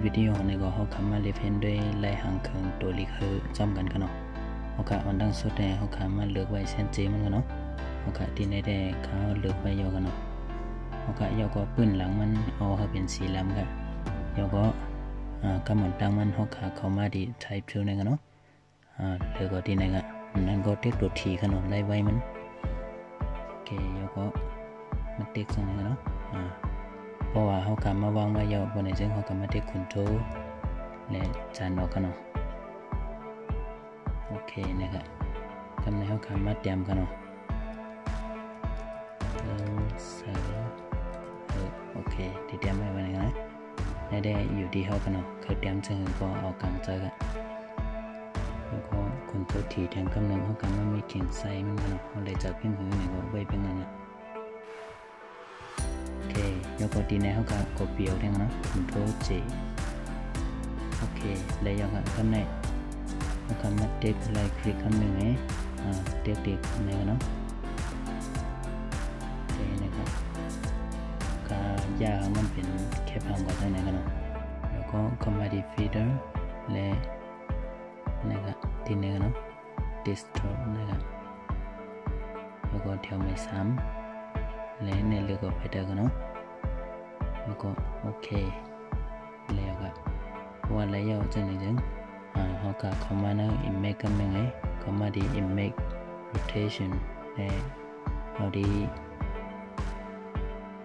วิดีโอในก็เขาคำมาเรียนด้วยลายหางเครื่องตัวลิคือจำกันกันเนาะเขากะวันดังสุดเนี่ยเขาคำมาเลือกไว้เส้นเจมันกันเนาะเขากะที่ในแดงเขาเลือกไว้ยอกันเนาะเขากะยอก็ปื้นหลังมันเอาให้เป็นสีล้ำกันยอก็กำหนดตั้งมันเขากะเข้ามาดี type 2ในกันเนาะเลือกก็ที่ไหนกันนั่นก็เทคตัวทีกันเนาะไล่ไว้มันโอเคยอก็มาเทคสักหน่อยกันเนาะเพราะว่าเขากำมาวางไว้ยอบนในซึ่งเขากำมาเทคคอนโทรลและจานออกกันเนาะโอเคนะครับกำในเขากำมาเตรียมกันเนาะโอเคที่เตรียมไว้วันนี้นะได้อยู่ที่เขากันเนาะคือเตรียมซึ่งก็เอากำเจอกันแล้วก็คอนโทรลทีแทนกำหนึ่งเขากำมามีเขียงไซมันกันเนาะเขาเลยจับขึ้นหือเนี่ยก็ไว้เป็นงั้นนะโอเคแล้วก็ที่ในเขาก็กดเปียวแทนเนาะคอนโทรล J โอเคแล้วยังก็กำในเขากำมาเทคไลท์คลิกกำหนึ่งเทคในกันเนาะโอเคนะครับก็ยาของมันเป็นแคปหางก่อนในกันเนาะแล้วก็เข้ามาที่ฟีเดอร์และนะครับที่นี่กันเนาะ distort นะครับแล้วก็เที่ยวไม่ซ้ำและในเลือกก็ไปเดินกันเนาะแล้วก็โอเคแล้วก็ว่าอะไรยาวจังเลยจังเขาก็เข้ามาใน image กันยังไงเข้ามาที่ image rotation และเอาดี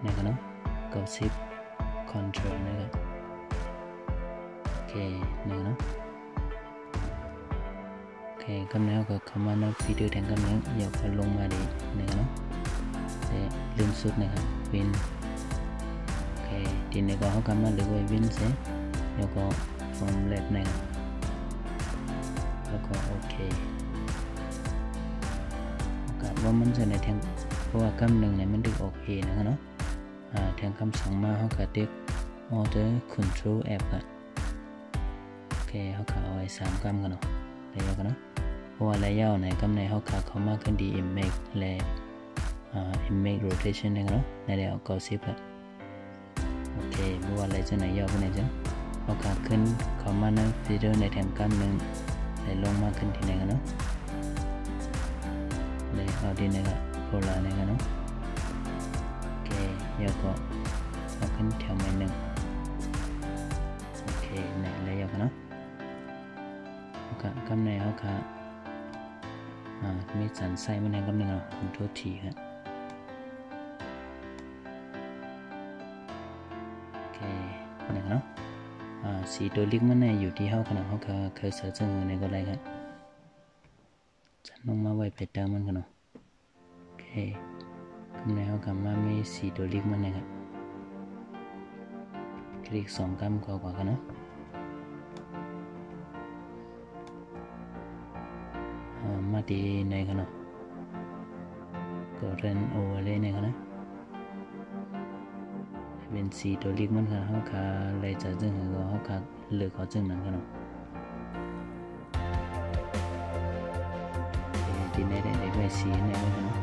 นะครับเนาะก็10 control นะครับโอเคนะครับเนาะโอเคกำเนิดก็เข้ามาในวิดีโอแทนกำเนิดอย่าก็ลงมาดีนะครับเนาะแต่ลืมสุดนะครับวินโอเคทีนี้ก็เขากำมาเลือกไว้วินเสร็จแล้วก็ from left นะครับแล้วก็โอเคว่ามันจะในแทงเพราะว่ากำหนึ่งเนี่ยมันดึกโอเคนะครับเนาะแทงคำสั่งมาเขาก็เด็ก order control app กันโอเคเขาก็เอาไว้3กำกันเนาะระยะกันเนาะเพราะว่าระยะในกำในเขาก็เข้ามาขึ้นดี image และ image rotation นะครับเนาะในเดี๋ยวก็10กันโอเคเพราะว่าอะไรจะไหนยาวไปไหนจังเขาก็ขึ้นเข้ามาในฟีเดอร์ในแทงกำหนึ่งและลงมาขึ้นที่ไหนกันเนาะเลยเอาดีนะครับโพลาร์นะครับเนาะโอเคยาวก็เอาขึ้นแถวใหม่หนึ่งโอเคเนี่ยเลยยาวกันเนาะกำในเขาค่ะมีสันไซมันแทนกำหนึ่งคอนโทรลทีครับโอเคเนี่ยเนาะสีตัวลิกมันเนี่ยอยู่ที่เขาขนาดเขาค่ะเคยเสิร์ชในก็ได้ครับจะลงมาไว้ไปเติมมันกันเนาะโอเคกำในเขาค่ะมามีสีตัวลิกมันเนี่ยครับคลิก2กำกว่ากันเนาะมาดีในกันเนาะก็เรนโอเวอร์เลยในกันนะเป็นสีตัวลิกมันค่ะเขาขาเลยจะจึงเขาขาเลือกเขาจึงนั้นกันเนาะที่ในได้ไปสีในกันเนาะ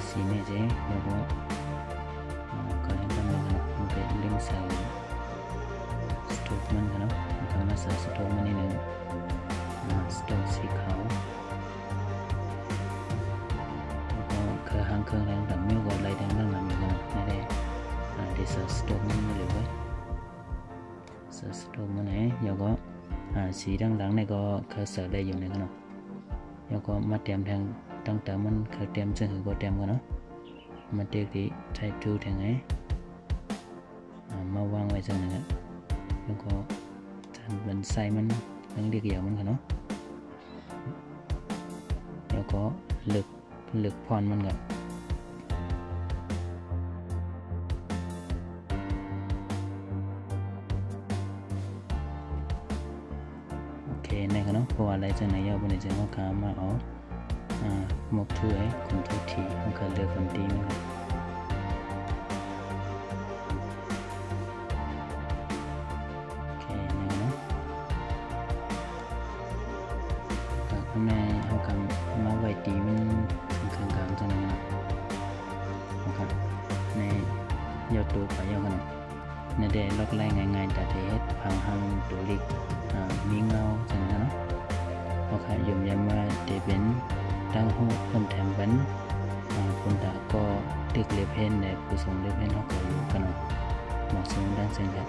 สีในเจ๊แล้วก็ก็เห็นกันเลยนะมันเป็นลิงก์ใส่สโตกมันกันเนาะมันก็มาใส่สโตกมันนิดนึงสโตกสีขาวคือหางเครื่องแรงดังมิ้วก็ไล่แดงดังหลังอยู่กันไม่ได้ที่เสิร์ชสโตกมันไม่เหลือไว้เสิร์ชสโตกมันไหนแล้วก็สีดังหลังในก็คือเสิร์ชได้อยู่ในกันเนาะแล้วก็มาเตรียมแทงตั้งแต่มันคือเตรียมซึ่งก็เตรียมกันเนาะมาเด็กที่ type 2แทงไงมาวางไว้ซึ่งนะครับแล้วก็ทำเป็นไซมันตั้งเรียกยาวมันกันเนาะแล้วก็เลือกพรมันกันโอเคในกันเนาะเพราะว่าอะไรจะไหนยาวบนไหนจะงอขามาเอาหมกถ้วยคนทุกทีมันก็เลือกคนดีมันกันโอเคในกันเนาะข้างในเอาคำมาไว้ดีมันกลางๆจังเลยนะครับในยอดตัวไปยาวกันเนาะ ในได้ล็อกไล่ง่ายๆแต่เทศพังหังตัวลิกมีเงาจังนะเนาะโอเคยมยามมาเตเป็นตั้งหูเพิ่มแถมบันคนตาก็ตึกเล็บเพนในผู้ทรงเล็บเพนเขาก็อยู่กันเนาะเหมาะสมด้านเส้นครับ